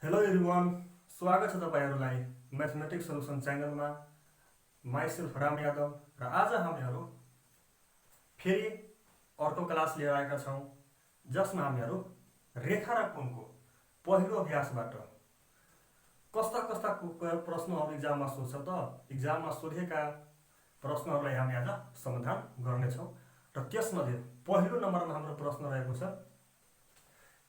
Hello everyone, स्वागत छ तपाईहरुलाई म्याथमेटिक्स सोलुसन च्यानलमा। माइसेल्फ राम यादव र आज हामीहरू फेरि अर्को क्लास लिएर आएका छौं जसमा हामीहरू रेखा र कोणको पहिलो अभ्यासबाट कस्ता कस्ता प्रश्नहरू इक्जाममा सोध्छ त इक्जाममा सोधेका प्रश्नहरूलाई हामी आज समाधान गर्नेछौं। र त्यसमध्ये पहिलो नम्बरमा हाम्रो प्रश्न रहेको छ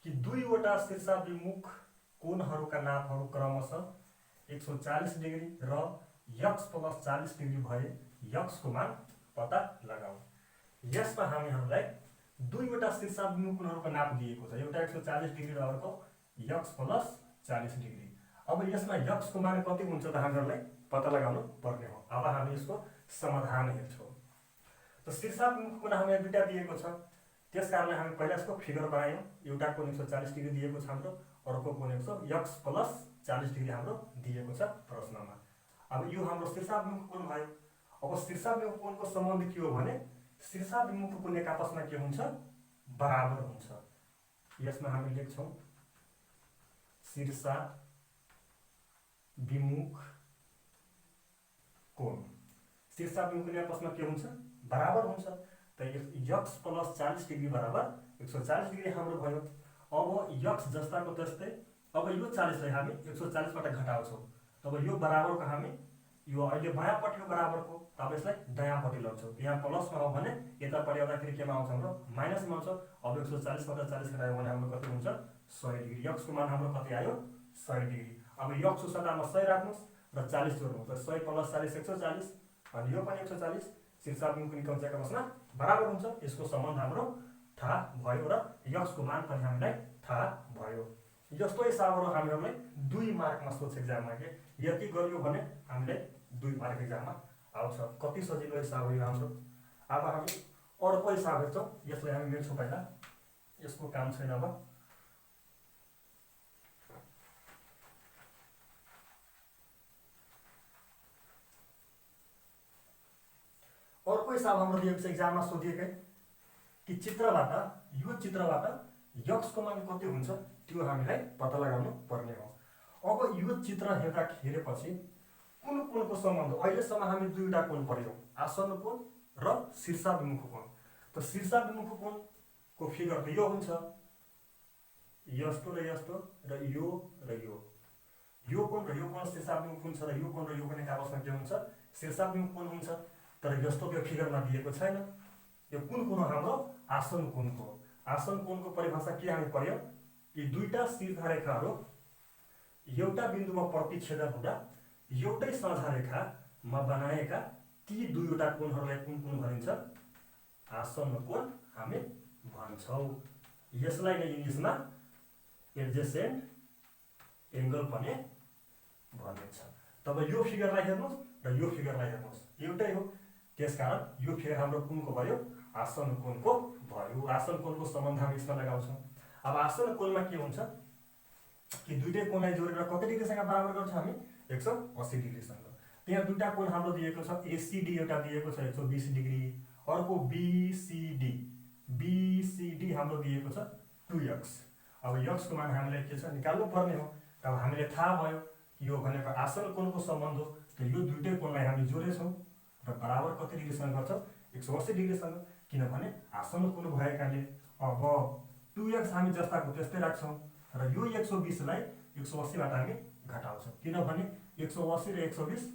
कि दुईवटा शीर्षाभिमुख कोणहरूका नापहरू क्रमशः 140 डिग्री र यक्स प्लस 40 डिग्री भए यक्सको मान पत्ता लगाऊ। यसमा हामीहरूलाई दुईवटा शीर्षाभिमुख कोणहरूको नाप दिएको छ, एउटा 140 डिग्री र अर्को यक्स प्लस 40 डिग्री। अब यसमा यक्सको मान कति हुन्छ त हामीहरूलाई पत्ता लगाउनु पर्ने हो। अब हामी यसको समाधान हेर्छौं। त शीर्षाभिमुख कोण हामीलाई दुईटा दिएको छ, त्यसकारणले हामी पहिला यसको फिगर बनायौं। एउटा कोण 140 डिग्री दिएको छ हाम्रो, अर्को कोण यक्स प्लस 40 डिग्री हाम्रो दिएको छ प्रश्नमा। अब यो हाम्रो शीर्षाभिमुख कोण भयो। अब शीर्षाभिमुख कोणको सम्बन्ध के हो भने शीर्षाभिमुख कोण एक आपसमा के हुन्छ, बराबर हुन्छ। यसमा हामी लेख्छौं शीर्षाभिमुख कोण। शीर्षाभिमुख कोण आपसमा के हुन्छ, बराबर हुन्छ। त यक्स प्लस 40 डिग्री बराबर 140 डिग्री हाम्रो भयो। अब यक्स जस्ताको त्यस्तै अब यो 40 लाई हामी 140 बाट घटाउँछौं। अब यो बराबरको हामी यो अहिले बायाँपट्टिको बराबरको तब यसलाई दायाँपट्टि लग्छौं। यहाँ प्लसमा हो भने यतापट्टि आउँदाखेरि केमा आउँछ हाम्रो माइनसमा आउँछ। अब 140 बाट 40 घटायो भने हाम्रो कति हुन्छ, 100 डिग्री। यक्सको मान हाम्रो कति आयो, 100 डिग्री। अब यक्सको सट्टामा 100 राख्नुस् र 40 जोड्नुस् त 100 प्लस 40 140 अनि यो पनि 140। शीर्षाभिमुख कोण एक आपसमा बराबर हुन्छ। यसको सम्बन्ध हाम्रो थाहा भयो र यक्सको मान पनि हामीलाई थाहा भयो। यस्तो हिसाबहरू हामीहरूलाई 2 मार्कमा सोध्छ एक्जाममा के यति गरियो भने हामीले 2 मार्क एक्जाममा आउँछ। कति सजिलो हिसाब हो यो हाम्रो। अब हामी अर्को हिसाब हेर्छौं। यसलाई हामी मेट्छौं पहिला, यसको काम छैन। अब अर्को हिसाब हाम्रो दिएको छ एक्जाममा सोधिएकै कि चित्रबाट यो चित्रबाट यक्सको मान कति हुन्छ त्यो हामीलाई पत्ता लगाउनु पर्ने हो। अब यो चित्र हेरेपछि कुन कोणको सम्बन्ध अहिलेसम्म हामी दुईवटा कोण पढ्यौं, आसन्न कोण र शीर्षाभिमुख कोण। त शीर्षाभिमुख कोणको फिगर त यो हुन्छ, यस्तो र यस्तो र यो र यो कोण र यो कोण शीर्षाभिमुख हुन्छ र यो कोण एक आपसमा के हुन्छ, शीर्षाभिमुख कोण हुन्छ। तर यस्तो त्यो फिगरमा दिएको छैन। यो कुन कोण हाम्रो आसन कोणको। आसन कोणको परिभाषा के हामी पढ्यौं, यी दुईटा सीधा रेखाहरू एउटा बिन्दुमा प्रतिच्छेदन हुँदा एउटै साझा रेखामा बनाएका ती दुईवटा कोणहरूलाई कुन कोण भनिन्छ, आसन्न कोण हामी भन्छौं। यसलाई नै इङ्ग्लिशमा एडजेसेन्ट एंगल पनि भनिन्छ। तब यो फिगरलाई हेर्नुस् र यो फिगरलाई हेर्नुस्, एउटै हो। त्यसकारण यो फिगर हाम्रो कुनको भयो, आसन्न कोणको भयो। आसन्न कोणको सम्बन्ध हामी यसमा लगाउँछौं। अब आसन्न कोणमा के हुन्छ कि दुईटै कोणलाई जोडेर कति डिग्रीसँग बराबर गर्छ हामी, 180 डिग्रीसँग। त्यहाँ दुईटा कोण हाम्रो दिएको छ, एसीडी एउटा दिएको छ 120 डिग्री, अर्को बीसीडी। बीसीडी हाम्रो दिएको छ 2x। अब यक्सको मान हामीलाई के छ निकाल्नु पर्ने हो। तब हामीले थाहा भयो कि यो भनेको आसन्न कोणको सम्बन्ध हो। त यो दुईटै कोणलाई हामी जोडेछौं र बराबर कति डिग्रीसँग गर्छौं, 180 डिग्रीसँग। किनभने आसन्न कोण भएकाले अब 2x हामी जस्ताको त्यस्तै राख्छौं र यो 120 लाई 180 बाट हामी घटाउँछौं। किनभने 180 र 120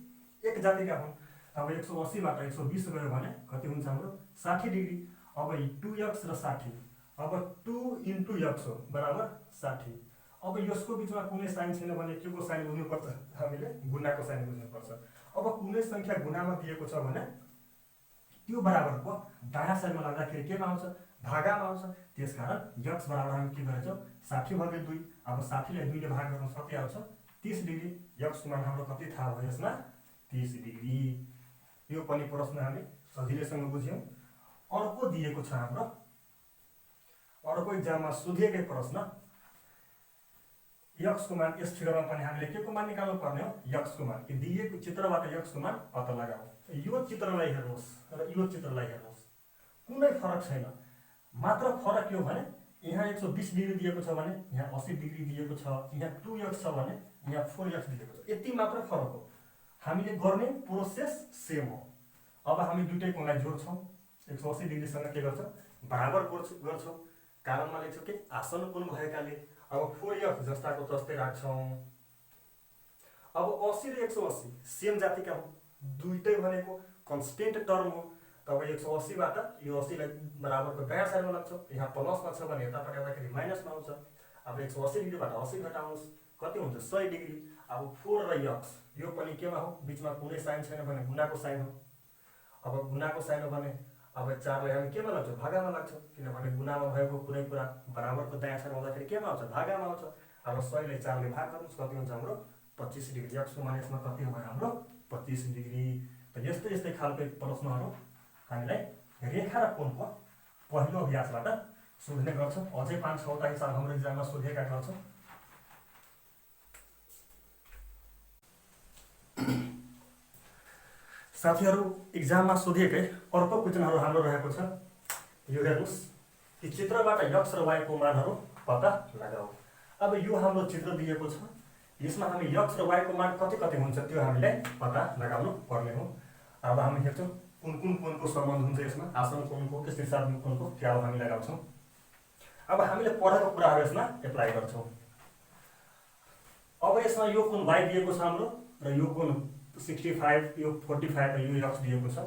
एक जातिका हुन्। अब 180 बाट 120 गयो भने कति हुन्छ हाम्रो 60 डिग्री। अब 2x र 60, अब 2 into x हो बराबर 60। अब यसको बीचमा कुनै साइन छैन भने के को साइन बुझ्नुपर्छ, हामीले गुणाको साइन बुझ्नुपर्छ। अब कुनै संख्या गुणामा दिएको छ भने त्यो बराबरको दायाँ साइडमा लाग्दाखेरि केमा आउँछ, भागामा आउँछ। त्यसकारण यक्स बराबर हामी के गरेछौं, 60/2। अब 60 लाई 2 ले भाग गर्नु कति आउँछ, 30 डिग्री। यक्सको मान हाम्रो कति थाहा भयो यसमा, 30 डिग्री। यो पनि प्रश्न हामी सजिलैसँग बुझ्यौं। अर्को दिएको छ हाम्रो, अर्को एक्जाममा सोधिएकै प्रश्न, यक्सको मान यस फिगरमा पनि हामीले के को मान निकाल्नु पर्ने हो, यक्सको मान। कि दिएको चित्रबाट यक्सको मान पत्ता लगाऊ। यो चित्रलाई हेर्नुस् र यो चित्रलाई हेर्नुस्, कुनै फरक छैन। मात्र फरक के हो भने यहाँ 120 डिग्री दिएको छ भने यहाँ 80 डिग्री दिएको छ, यहाँ 2x छ भने यहाँ 4x दिएको छ। यति मात्र फरक हो। हामीले गर्ने प्रोसेस सेम हो। अब हामी दुईटै कोणलाई जोड्छौँ, 180 डिग्रीसँग के गर्छौँ बराबर गर्छौँ। कारणमा लेख्छौँ कि आसन कोण भएकाले। अब 4x जस्ताको तस्तै राख्छौँ। अब 80 र 180 सेम जातिका हुन्, दुईटै भनेको कन्स्टेन्ट टर्म हो। तब 180 बाट यो 80 लाई बराबरको दायाँ साइडमा लाग्छ। यहाँ प्लसमा छ भने यतापट्टि आउँदाखेरि माइनसमा आउँछ। अब 180 डिग्रीबाट 80 घटाउनुहोस्, कति हुन्छ 100 डिग्री। अब 4 र x यो पनि केमा हो, बिचमा कुनै साइन छैन भने गुणाको साइन हो। अब गुणाको साइन हो भने अब 4 लाई हामी केमा लाग्छौँ भागामा लाग्छौँ, किनभने गुणामा भएको कुनै कुरा बराबरको दायाँ साइडमा आउँदाखेरि केमा आउँछ भागामा आउँछ। अब 100 लाई 4 ले भाग गर्नुहोस्, कति हुन्छ हाम्रो 25 डिग्री। x को मान यसमा कति हो हाम्रो 25 डिग्री। त यस्तै यस्तै खालको प्रश्नहरू हामीलाई रेखा र कोणको पहिलो अभ्यासबाट सोध्ने गर्छ। अझै 5-6 हिसाब हाम्रो इक्जाममा सोधेका गर्छौँ। साथीहरू, इक्जाममा सोधिएकै अर्को क्वेसनहरू हाम्रो रहेको छ। यो हेर्नुहोस्, कि चित्रबाट x र y को मानहरू पत्ता लगाऊ। अब यो हाम्रो चित्र दिएको छ, यसमा हामी x र y को मान कति कति हुन्छ त्यो हामीले पत्ता लगाउनु पर्ने हो। अब हामी हेर्छौँ कुन कुन कोणको सम्बन्ध हुन्छ यसमा, आसन कोणको कि शीर्षाभिमुख कोणको, त्यो अब हामी लगाउँछौँ। अब हामीले पढेको कुराहरू यसमा एप्लाई गर्छौँ। अब यसमा यो कोण y दिएको छ हाम्रो, र यो कोण 65, यो 45 र यो x दिएको छ।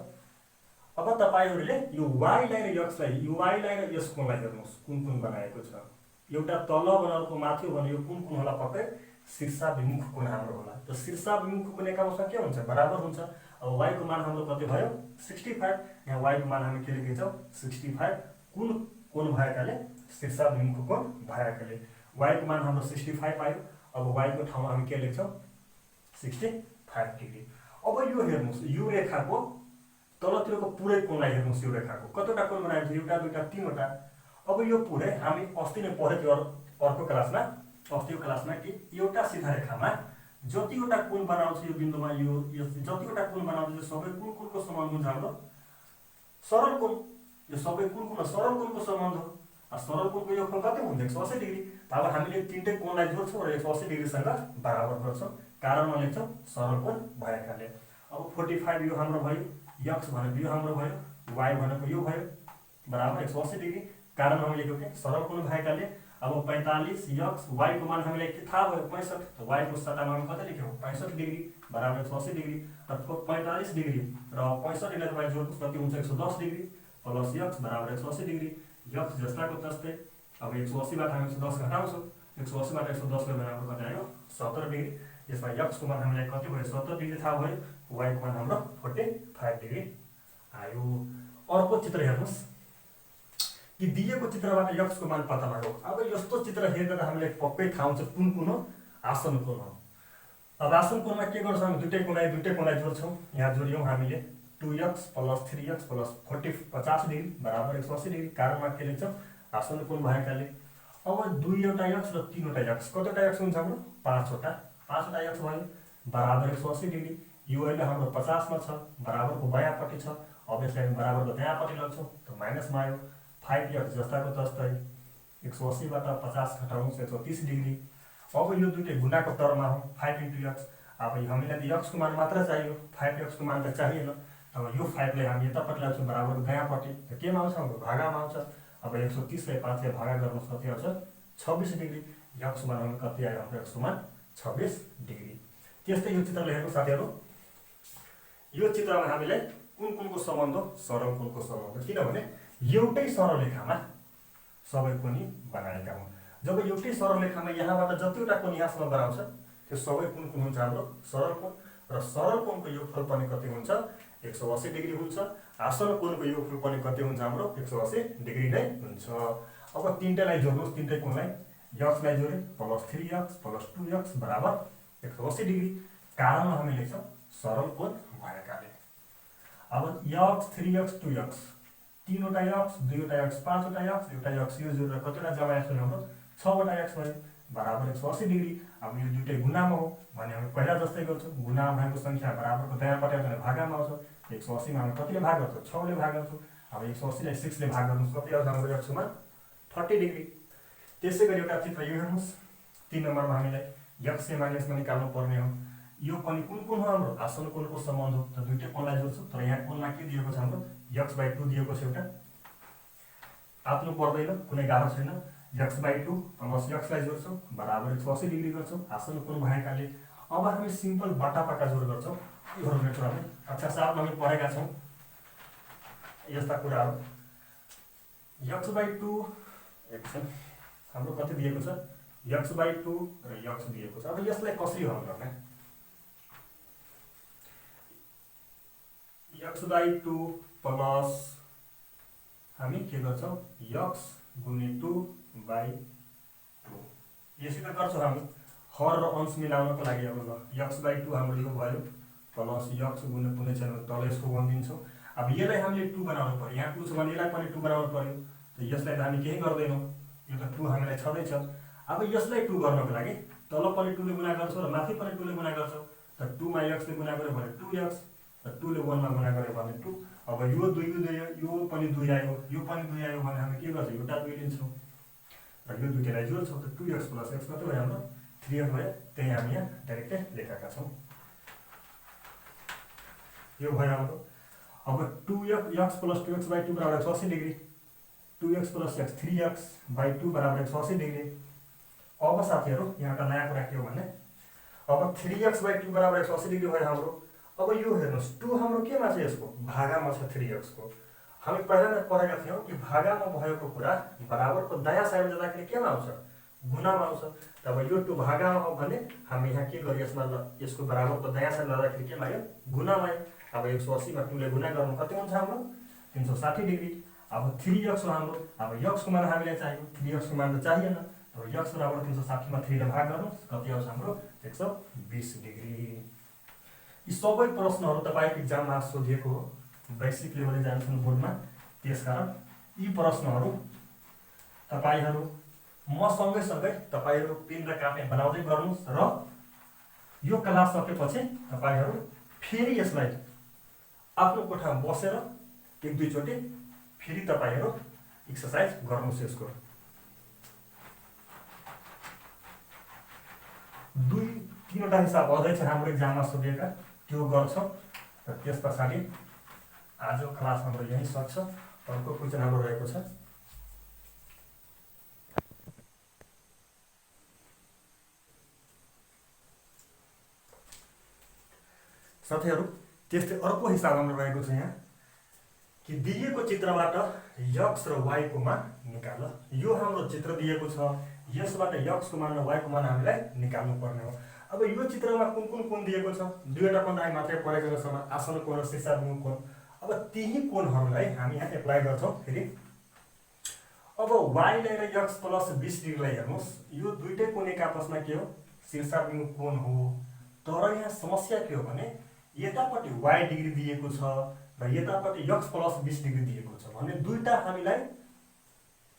अब तपाईहरुले यो y लाई र x लाई, यो y लाई र यस कोणलाई हेर्नुहोस् कुन कुन बनाएको छ। एउटा तल बनाएको माथि भने यो कुन कुन होला, पक्कै शीर्षाभिमुख कोण हाम्रो होला। त शीर्षाभिमुख कोण एकांश के हुन्छ बराबर हुन्छ। अब y को मान हाम्रो कति भयो 65, यहाँ y को मान हामी के लेखेछौँ 65, कुन कोण भएकाले शीर्षाभिमुख कोण भएकाले y को मान हाम्रो 65 आयो। अब y को ठाउँमा हामी के लेख्छौँ 65 डिग्री। अब यो हेर्नुहोस्, यो रेखाको तलतिरको पुरै कोणलाई हेर्नुहोस्, यो रेखाको कतिवटा कोण बनाएको छ, एउटा दुईटा तीनवटा। अब यो पुरै हामी अस्ति नै पढेको अर्को क्लासमा, अस्तिको क्लासमा कि एउटा सीधा रेखामा जतिवटा कोण बनाउँछ यो बिन्दुमा, यो जतिवटा कोण बनाउँछ यो सबै कुन कुनको सम्बन्ध हुन्छ हाम्रो सरल कोण। यो सबै कुन कुन सरल कोणको सम्बन्ध हो। सरल कोणको योगफल कति हुन्छ 180 डिग्री। अब हामीले तीनटै कोणलाई जोड्छौँ र 180 डिग्रीसँग बराबर गर्छौँ। कारणमा लेख्छौँ सरल कोण भएकाले। अब 45 यो हाम्रो भयो, x भनेको यो हाम्रो भयो, y भनेको यो भयो, बराबर 180 डिग्री। कारण हामीले लेख्यौँ कि सरल कोण भएकाले। अब 45 x y को मान हामीलाई के थाहा भयो 65, त y को सट्टामा हामी कति लेख्यौँ 65 डिग्री बराबर 180 डिग्री। त 45 डिग्री र 65 लाई तपाईँ जोड्नुहोस्, कति हुन्छ 110 डिग्री प्लस x बराबर 180 डिग्री। x जस्ताको तस्तै। अब 180 बाट हामी 110 घटाउँछौँ, 180 बाट 110 ले बराबर कति आयो 70 डिग्री। यसमा x को मान हामीलाई कति भयो 70 डिग्री थाहा भयो, y को मान हाम्रो 45 डिग्री आयो। अर्को चित्र हेर्नुहोस्, कि दिएको चित्रबाट x को मान पत्ता लगाऊ। अब यस्तो चित्र हेरेर हामीले पक्कै थाहा हुन्छ कुन कुन हो आसन कोण हो। अब आसन कोणमा के गर्छौँ हामी दुईटै कोणलाई जोड्छौँ। यहाँ जोड्यौँ हामीले 2x plus 3x plus 50 degree बराबर 180 डिग्री। कारणमा के लेख्छौँ आसन कोण भएकाले। अब 2वटा x र 3वटा x, कतिवटा x हुन्छ हाम्रो 5वटा x भयो बराबर 180 डिग्री। यो अहिले हाम्रो 50 मा छ, बराबरको बायाँपट्टि छ। अब यसलाई हामी बराबरको दायाँपट्टि लग्छौँ, त माइनसमा आयो। 5x जस्ताको तस्तै 180 बाट 50 घटाउनुहोस् 130 डिग्री। अब यो दुईटै गुणाको टर्ममा हो 5 × x। अब हामीलाई त x को मान मात्र चाहियो, 5x को मान त चाहिएन। अब यो 5 लाई हामी यतापट्टि लाग्छौँ बराबरको दायाँपट्टि, त केमा आउँछ हाम्रो भागामा आउँछ। अब 130 लाई 5 ले भागा गर्नुहोस्, कति आउँछ 26 डिग्री। x को मान हामी कति आयो हाम्रो x को मान 26 डिग्री। त्यस्तै यो चित्रले हेर्नु साथीहरू, यो चित्रमा हामीले कुन कुनको सम्बन्ध सरल कोणको सम्बन्ध, किनभने एउटै सरल रेखामा सबै कोणी बनाएका हुन्। जब एउटै सरल रेखामा यहाँबाट जतिवटा कोण यहाँसम्म बनाउँछ त्यो सबै कुन कुन हुन्छ हाम्रो सरल कोण। र सरल कोणको योगफल पनि कति हुन्छ 180 डिग्री हुन्छ। आसन कोणको योगफल पनि कति हुन्छ हाम्रो 180 डिग्री नै हुन्छ। अब तीनटैलाई जोड्नुहोस्, तीनटै कोणलाई x लाई जोडे प्लस 3x प्लस 2x बराबर 180 डिग्री। कारणमा हामी लेख्छौँ सरल कोण भएकाले। अब x 3x 2x, तीनवटा x, दुईवटा x, पाँचवटा x, एउटा x यो जोडेर कतिवटा जम्मा x भयो हाम्रो 6वटा x भयो बराबर 180 डिग्री। अब यो दुईटै गुणामा हो भने हामी पहिला जस्तै गर्छौँ, गुणामा भएको संख्या बराबरको दायाँपट्टि आउँछ भने भागामा आउँछ। 180 मा हामी कतिले भाग गर्छौँ 6 ले भाग गर्छौँ। अब 180 लाई 6 ले भाग गर्नुहोस्, कति आउँछ हाम्रो x को मान 30 डिग्री। त्यसै गरी एउटा चित्र यो हेर्नुहोस्, 3 नम्बरमा हामीलाई x a - मा निकाल्नु पर्ने हो। यो पनि कुन कुन हो हाम्रो आसन कोणको सम्बन्ध हो, त दुईटै कोणलाई जोड्छु, तर यहाँ कोणमा के दिएको छ हाम्रो x/2 दिएको छ। एउटा आफ्नो पर्दैन, कुनै गाह्रो छैन। x/2 प्लस x लाई जोड्छौँ बराबर 180 डिग्री गर्छौँ आसन कोण भएकाले। अब हामी सिम्पल बट्टापाका जोड गर्छौँ। योहरू मेट्रो हामी कक्षा 7 मा हामी पढेका छौँ यस्ता कुराहरू। x/2 एकछिन हाम्रो कति दिएको छ, x/2 र x दिएको छ। अब यसलाई कसरी हल गर्ने, x/2 प्लस हामी के गर्छौँ x गुणे 2/2 यसरी गर्छौँ हामी हर र अंश मिलाउनको लागि। अब ल x/2 हाम्रो यो भयो प्लस x गुणे कुनै छैन तल यसको 1 दिन्छौँ। अब यसलाई हामीले 2 बनाउनु पर्यो, यहाँ 2 छ भने यसलाई पनि 2 बनाउनु पर्यो। त यसलाई त हामी केही गर्दैनौँ, यो त 2 हामीलाई छँदैछ। अब यसलाई 2 गर्नको लागि तल पनि 2 ले गुणा गर्छौँ र माथि पनि 2 ले गुणा गर्छौँ। त 2 मा x ले गुणा गर्यो भने 2x र 2 ले 1 मा गुणा गर्यो भने 2। अब यो 2 यो पनि 2 आयो, यो पनि 2 आयो भने हामी के गर्छौँ एउटा 2 लिन्छौँ र यो दुईटैलाई जोड्छौँ। त 2x + x कति भयो हाम्रो 3x भयो। त्यही हामी यहाँ डाइरेक्टै लेखेका छौँ। यो भयो हाम्रो। अब 2x + 2x/2 बराबर 180 डिग्री, 2x + x 3x/2 बराबर 180 डिग्री। अब साथीहरू यहाँ एउटा नयाँ कुरा के हो भने अब 3x/2 बराबर 180 डिग्री भयो हाम्रो। अब यो हेर्नुहोस् 2 हाम्रो केमा छ, यसको भागामा छ 3x को। हामी पहिला नै पढेका थियौँ कि भागामा भएको कुरा बराबरको दायाँ साइडमा जाँदाखेरि केमा आउँछ गुणामा आउँछ। तब यो 2 भागामा हो भने हामी यहाँ के गर्यो यसमा यसको बराबरको दायाँ साइड जाँदाखेरि केमा आयो गुणामा आयो। अब 180 मा 2 ले गुणा गर्नु कति हुन्छ हाम्रो 360 डिग्री। अब 3x हो हाम्रो। अब x को मान हामीलाई चाहियो, 3x को मान त चाहिएन। अब x बराबर 360 मा 3 ले भाग गर्नुहोस् कति आउँछ हाम्रो 120 डिग्री। यी सबै प्रश्नहरू तपाईको एक्जाममा सोधिएको हो, बेसिक लेभलले जान्छन् बोर्डमा। त्यसकारण यी प्रश्नहरू तपाईहरू म सँगै तपाईहरू पेन र कापी बनाउँदै गर्नुहोस् र यो क्लास सकेपछि तपाईहरू फेरि यसलाई आफ्नो कोठामा बसेर एक दुई चोटि फेरि तपाईहरू एक्सरसाइज गर्नुहोस्। यसको 2-3 हिसाब अझै छ हाम्रो एक्जाममा सोधिएका, त्यो गर्छौँ र त्यस पछाडि आजको क्लास हाम्रो यही सक्छ। अर्को क्वेसन हाम्रो रहेको छ साथीहरू। त्यस्तै अर्को हिसाब हाम्रो रहेको छ यहाँ कि दिएको चित्रबाट x र y को मान निकाल। यो हाम्रो चित्र दिएको छ, यसबाट x को मान र y को मान हामीलाई निकाल्नु पर्ने हो। अब यो चित्रमा कुन कुन कोण दिएको छ, दुईवटा कोण हामी मात्रै पढेको छ, आसन कोण र शीर्षाभिमुख कोण। अब त्यही कोणहरूलाई हामी यहाँ एप्लाई गर्छौँ फेरि। अब y लाई र x + 20 डिग्रीलाई हेर्नुहोस्, यो दुईटै कोण एक आपसमा के हो शीर्षाभिमुख कोण हो। तर यहाँ समस्या के हो भने यतापट्टि y डिग्री दिएको छ र यतापट्टि x + 20 डिग्री दिएको छ भने दुईटा हामीलाई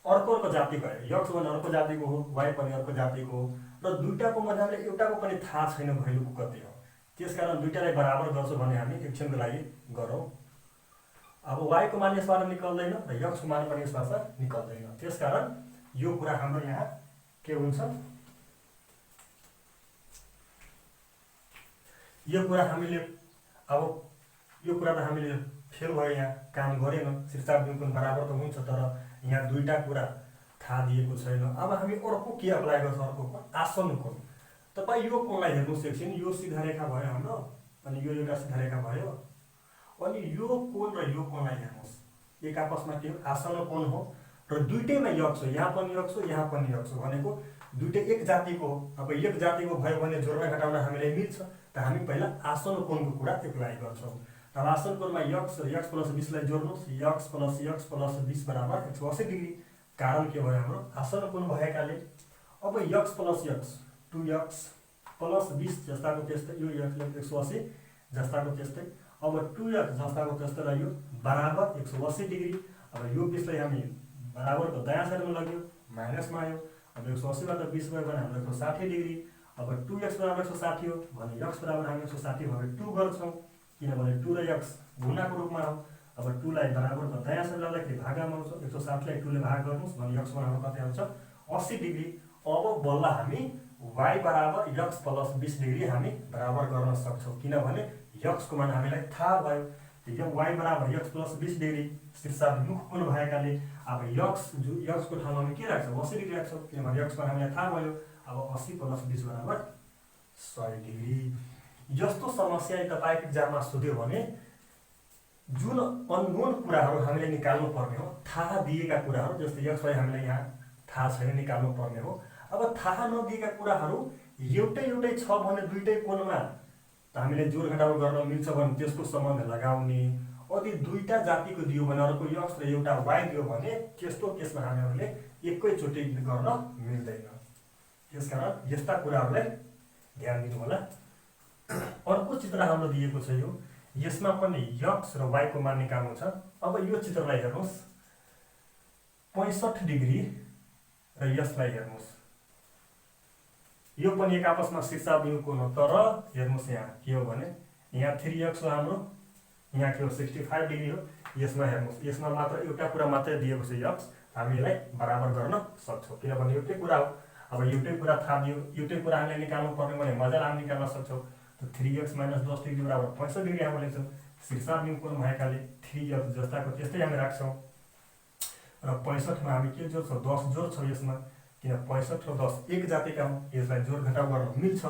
अर्को जाति भयो। x पनि अर्को जातिको हो, y पनि अर्को जातिको हो र दुईटाको मध्ये हामीलाई एउटाको पनि थाहा छैन भ्यालु कति हो। त्यसकारण दुईटालाई बराबर गर्छौँ भने हामी एकछिनको लागि गरौँ। अब y को मान यसबाट निकल्दैन र x को मान पनि यसबाट निकल्दैन। त्यसकारण यो कुरा हाम्रो यहाँ के हुन्छ, यो कुरा हामीले अब यो कुरा त हामीले फेल भयो, यहाँ काम गरेन। शीर्षाभिमुख कोण बराबर त हुन्छ तर यहाँ दुईटा कुरा थाहा दिएको छैन। अब हामी अर्को के अप्लाई गर्छौँ, अर्को कोण आसन कोण। तपाईँ यो कोणलाई हेर्नुहोस् एकछिन, यो सीधा रेखा भयो हाम्रो अनि यो एउटा सीधा रेखा भयो अनि यो कोण र यो कोणलाई हेर्नुहोस्, एक आपसमा के हो आसन कोण हो र दुईटैमा x हो, यहाँ पनि x हो यहाँ पनि x हो भनेको दुईटै एक जातिको हो। अब एक जातिको भयो भने जोड्न घटाउन हामीलाई मिल्छ, त हामी पहिला आसन कोणको कुरा एप्लाई गर्छौँ। अब आसन कोणमा x र x + 20 लाई जोड्नुहोस्, x + x + 20 बराबर 180 डिग्री। कारण के भयो हाम्रो आसन कोण भएकाले। अब x + x 2x + 20 जस्ताको त्यस्तै, यो 180 जस्ताको त्यस्तै। अब 2x जस्ताको त्यस्तै र यो बराबर 180 डिग्री। अब यो 20 लाई हामी बराबरको दायाँ साइडमा लग्यो माइनसमा आयो। अब 180 बाट 20 गयो भने हाम्रो 160 डिग्री। अब 2x बराबर 160 हो भने x बराबर हामी 160 भागे 2 गर्छौँ, किनभने 2 र x गुणाको रूपमा हो। अब 2 लाई बराबरको दायाँ साइड लाग्दाखेरि भागामा आउँछ, 160 लाई 2 ले भाग गर्नुहोस् भने x हाम्रो कति आउँछ 80 डिग्री। अब बल्ल हामी y बराबर x प्लस 20 डिग्री हामी बराबर गर्न सक्छौँ, किनभने x को मान हामीलाई थाहा भयो। यो y बराबर x प्लस 20 डिग्री शीर्षाभिमुख कोण भएकाले अब x को ठाउँमा हामी के राख्छौँ, 80 डिग्री राख्छौँ, किनभने x मान हामीलाई थाहा भयो। अब 80 प्लस 20 बराबर 100 डिग्री। यस्तो समस्या तपाईको एक्जाममा सोध्यो भने जुन अननोन कुराहरू हामीले निकाल्नु पर्ने हो, थाहा दिएका कुराहरू जस्तै x y हामीलाई यहाँ थाहा छैन निकाल्नु पर्ने हो। अब थाहा नदिएका कुराहरू एउटै छ भने दुईटै कोणमा हामीले जोड घटाउ गर्न मिल्छ भने त्यसको सम्बन्ध लगाउने। यदि दुईटा जातिको दियो भने अर्को x र एउटा y दियो भने त्यस्तो केसमा हामीहरूले एकैचोटि गर्न मिल्दैन। त्यसकारण यस्ता कुराहरूलाई ध्यान दिनु होला। अर्को चित्र हाम्रो दिएको छ, यो यसमा पनि x र y को मान निकाल्नु छ। अब यो चित्रलाई हेर्नुहोस्, 65 डिग्री र यसलाई हेर्नुहोस्, यो पनि एक आपसमा शीर्षाभिमुख कोण हो। तर हेर्नुहोस् यहाँ के हो भने यहाँ 3x हो हाम्रो, यहाँ के हो 65 डिग्री हो। यसमा हेर्नुहोस्, यसमा मात्र एउटा कुरा मात्रै दिएको छ x, हामी यसलाई बराबर गर्न सक्छौँ किनभने एउटै कुरा हो। अब एउटै कुरा थाहा दियो, एउटै कुरा हामीले निकाल्नु पर्ने भने मजाले हामी निकाल्न सक्छौँ। त 3x माइनस 10 डिग्री बराबर 65 डिग्री हामी लेख्छौँ। शीर्षाभिमुख कोण भएकाले 3x जस्ताको त्यस्तै हामी राख्छौँ र 65 मा हामी के जोड्छौँ, 10 जोड्छौँ यसमा, किन 65 र 10 एक जातिका हुन्, यसलाई जोड घटाउ गर्न मिल्छ।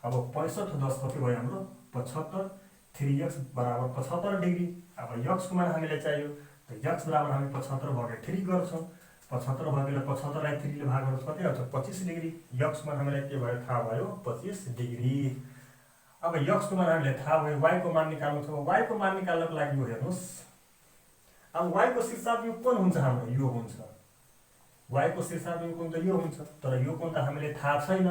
अब 65 र 10 कति भयो हाम्रो 75, 3x बराबर 75 डिग्री। अब x को मान हामीलाई चाहियो, त x बराबर हामी 75 भागे 3 गर्छौँ। 75 भागेर 75 लाई 3 ले भाग गर्दा कति आउँछ 25 डिग्री। x मान हामीलाई के भयो थाहा भयो 25 डिग्री। अब x को मान हामीलाई थाहा भयो, y को मान निकाल्नु छ। y को मान निकाल्नको लागि यो हेर्नुहोस्, अब y को शीर्षाभिमुख कोण हुन्छ हाम्रो यो हुन्छ, y को शीर्षाभिमुख कोण त यो हुन्छ, तर यो कोण त हामीले थाहा छैन।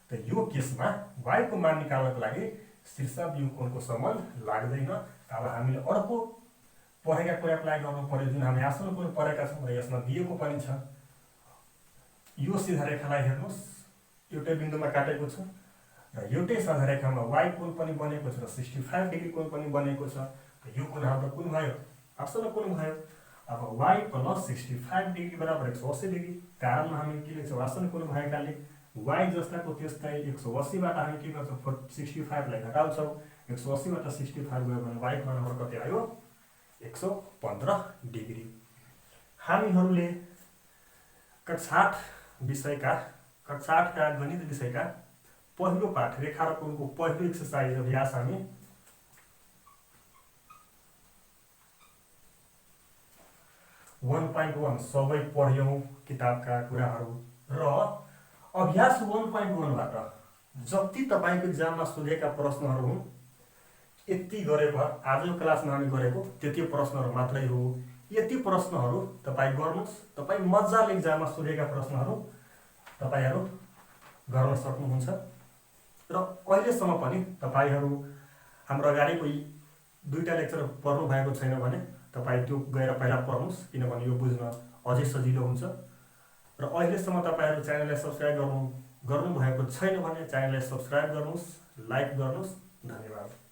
त यो केसमा y को मान निकाल्नको लागि शीर्षाभिमुख कोणको सम्बन्ध लाग्दैन। अब हामीले अर्को पढेका कुरा अप्लाई गर्नु पर्यो, जुन हामी आसन कोण पढेका छौँ र यसमा दिएको पनि छ। यो सीधा रेखालाई हेर्नुहोस्, एउटै बिन्दुमा काटेको छ र एउटै साझा रेखामा y कोण पनि बनेको छ र 65 डिग्री कोण पनि बनेको छ। यो कोण हाम्रो कुन भयो, आसन कोण भयो। अब y प्लस 65 डिग्री बराबर 180 डिग्री। कारणमा हामी के लेख्छौँ, आसन कोण भएकाले y जस्ताको त्यस्तै 180 बाट हामी के गर्छौँ 65 लाई घटाउँछौँ। 180 बाट 65 गयो भने y को मान हाम्रो कति आयो 115 डिग्री। हामीहरूले कक्षा 8 का गणित विषयका पहिलो पाठ रेखा र कोणको पहिलो एक्सरसाइज अभ्यास हामी 1.1 सबै पढ्यौँ किताबका कुराहरू। र अभ्यास 1.1 बाट जति तपाईको एक्जाममा सोधेका प्रश्नहरू हुन् यति गरेको आजको क्लासमा हामी गरेको त्यति प्रश्नहरू मात्रै हो। यति प्रश्नहरू तपाई गर्नुस्, तपाई मजाले एक्जाममा सोधेका प्रश्नहरू तपाईहरु गर्न सक्नुहुन्छ। र अहिलेसम्म पनि तपाईहरु हाम्रो अगाडिको दुईटा लेक्चर पढ्नु भएको छैन भने तपाई त्यो गएर पहिला पढ्नुस्, किनभने यो बुझ्न अझै सजिलो हुन्छ। र अहिलेसम्म तपाईहरु च्यानललाई सब्स्क्राइब गर्नु भएको छैन भने च्यानललाई सब्स्क्राइब गर्नुस्, लाइक गर्नुस्। धन्यवाद।